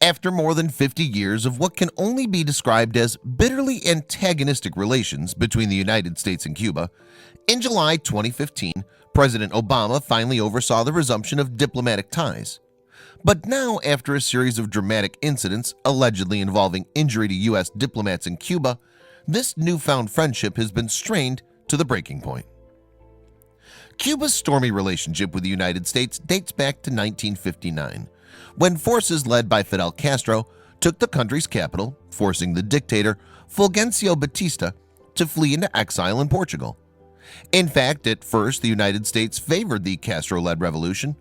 After more than 50 years of what can only be described as bitterly antagonistic relations between the United States and Cuba, in July 2015, President Obama finally oversaw the resumption of diplomatic ties. But now, after a series of dramatic incidents allegedly involving injury to U.S. diplomats in Cuba, this newfound friendship has been strained to the breaking point. Cuba's stormy relationship with the United States dates back to 1959, when forces led by Fidel Castro took the country's capital, forcing the dictator Fulgencio Batista to flee into exile in Portugal. In fact, at first the United States favored the Castro-led revolution.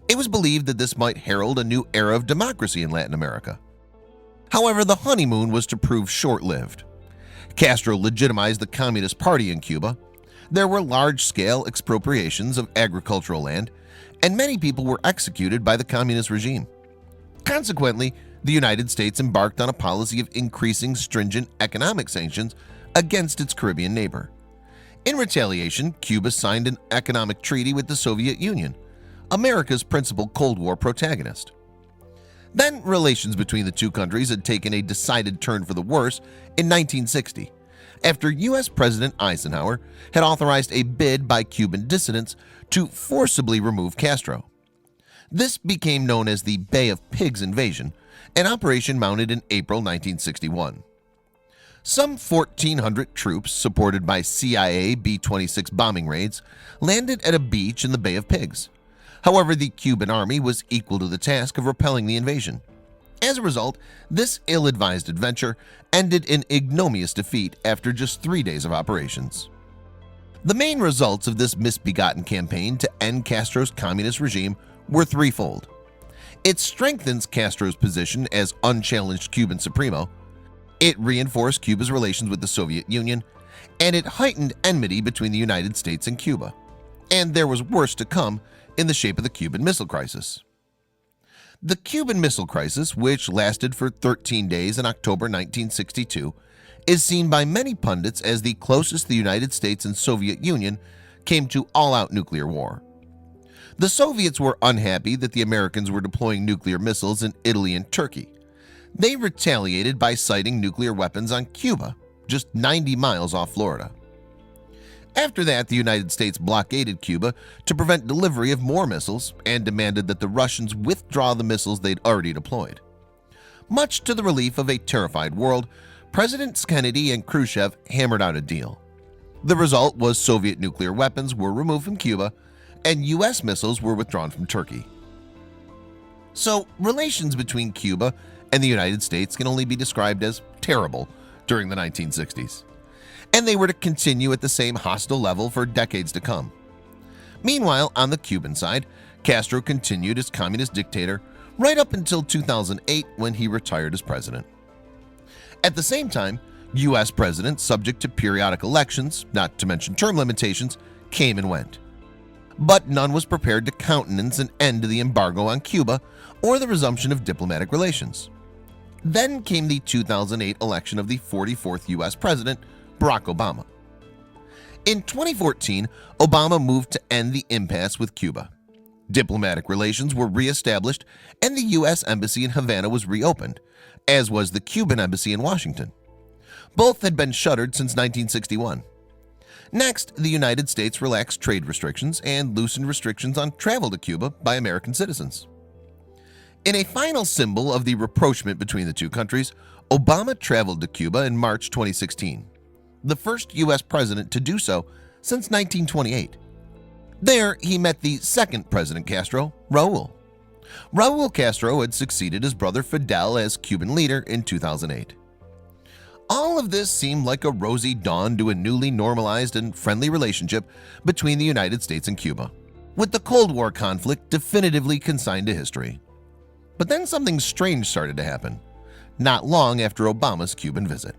It was believed that this might herald a new era of democracy in Latin America. However, the honeymoon was to prove short-lived. Castro legitimized the Communist Party in Cuba. There were large-scale expropriations of agricultural land, and many people were executed by the communist regime. Consequently, the United States embarked on a policy of increasing stringent economic sanctions against its Caribbean neighbor. In retaliation, Cuba signed an economic treaty with the Soviet Union, America's principal Cold War protagonist. Then relations between the two countries had taken a decided turn for the worse in 1960, after U.S. President Eisenhower had authorized a bid by Cuban dissidents to forcibly remove Castro. This became known as the Bay of Pigs invasion, an operation mounted in April 1961. Some 1,400 troops, supported by CIA B-26 bombing raids, landed at a beach in the Bay of Pigs. However, the Cuban army was equal to the task of repelling the invasion. As a result, this ill-advised adventure ended in ignominious defeat after just 3 days of operations. The main results of this misbegotten campaign to end Castro's communist regime were threefold. It strengthens Castro's position as unchallenged Cuban supremo, it reinforced Cuba's relations with the Soviet Union, and it heightened enmity between the United States and Cuba. And there was worse to come in the shape of the Cuban Missile Crisis. The Cuban Missile Crisis, which lasted for 13 days in October 1962, is seen by many pundits as the closest the United States and Soviet Union came to all-out nuclear war. The Soviets were unhappy that the Americans were deploying nuclear missiles in Italy and Turkey. They retaliated by sighting nuclear weapons on Cuba, just 90 miles off Florida. After that, the United States blockaded Cuba to prevent delivery of more missiles and demanded that the Russians withdraw the missiles they'd already deployed. Much to the relief of a terrified world, Presidents Kennedy and Khrushchev hammered out a deal. The result was Soviet nuclear weapons were removed from Cuba and U.S. missiles were withdrawn from Turkey. So, relations between Cuba and the United States can only be described as terrible during the 1960s. And they were to continue at the same hostile level for decades to come. Meanwhile, on the Cuban side, Castro continued as communist dictator right up until 2008 when he retired as president. At the same time, U.S. presidents subject to periodic elections, not to mention term limitations, came and went. But none was prepared to countenance an end to the embargo on Cuba or the resumption of diplomatic relations. Then came the 2008 election of the 44th U.S. president, Barack Obama. In 2014, Obama moved to end the impasse with Cuba. Diplomatic relations were re-established and the U.S. Embassy in Havana was reopened, as was the Cuban Embassy in Washington. Both had been shuttered since 1961. Next, the United States relaxed trade restrictions and loosened restrictions on travel to Cuba by American citizens. In a final symbol of the rapprochement between the two countries, Obama traveled to Cuba in March 2016, the first U.S. president to do so since 1928. There, he met the second President Castro, Raul. Raul Castro had succeeded his brother Fidel as Cuban leader in 2008. All of this seemed like a rosy dawn to a newly normalized and friendly relationship between the United States and Cuba, with the Cold War conflict definitively consigned to history. But then something strange started to happen, not long after Obama's Cuban visit.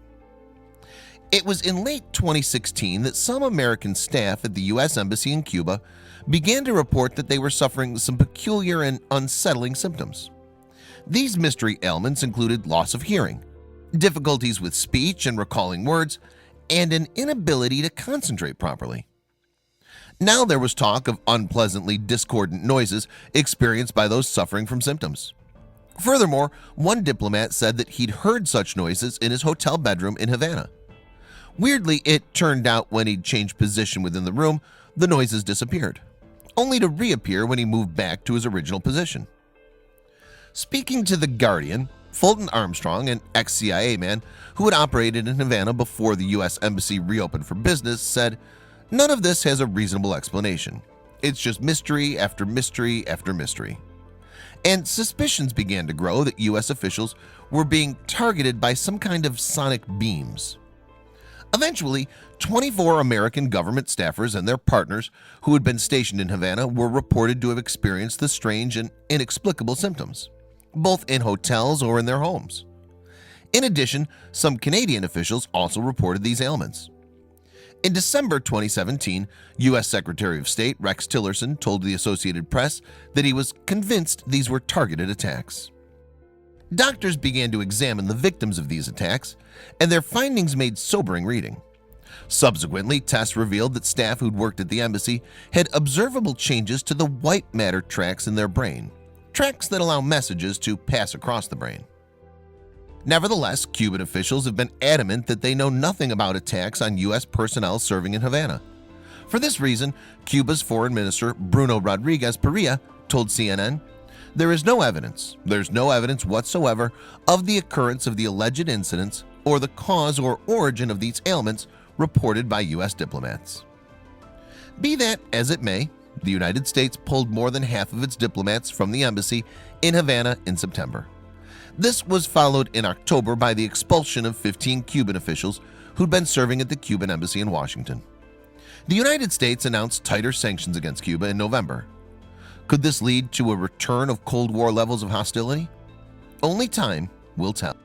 It was in late 2016 that some American staff at the U.S. Embassy in Cuba began to report that they were suffering some peculiar and unsettling symptoms. These mystery ailments included loss of hearing, difficulties with speech and recalling words, and an inability to concentrate properly. Now there was talk of unpleasantly discordant noises experienced by those suffering from symptoms. Furthermore, one diplomat said that he'd heard such noises in his hotel bedroom in Havana. Weirdly, it turned out when he'd changed position within the room, the noises disappeared, only to reappear when he moved back to his original position. Speaking to The Guardian, Fulton Armstrong, an ex-CIA man who had operated in Havana before the U.S. Embassy reopened for business, said, "None of this has a reasonable explanation. It's just mystery after mystery after mystery." And suspicions began to grow that U.S. officials were being targeted by some kind of sonic beams. Eventually, 24 American government staffers and their partners who had been stationed in Havana were reported to have experienced the strange and inexplicable symptoms, both in hotels or in their homes. In addition, some Canadian officials also reported these ailments. In December 2017, U.S. Secretary of State Rex Tillerson told the Associated Press that he was convinced these were targeted attacks. Doctors began to examine the victims of these attacks, and their findings made sobering reading. Subsequently, tests revealed that staff who'd worked at the embassy had observable changes to the white matter tracts in their brain, tracts that allow messages to pass across the brain. Nevertheless, Cuban officials have been adamant that they know nothing about attacks on U.S. personnel serving in Havana. For this reason, Cuba's Foreign Minister Bruno Rodriguez Perea told CNN, there's no evidence whatsoever of the occurrence of the alleged incidents or the cause or origin of these ailments reported by U.S. diplomats. Be that as it may, the United States pulled more than half of its diplomats from the embassy in Havana in September. This was followed in October by the expulsion of 15 Cuban officials who'd been serving at the Cuban embassy in Washington. The United States announced tighter sanctions against Cuba in November. Could this lead to a return of Cold War levels of hostility? Only time will tell.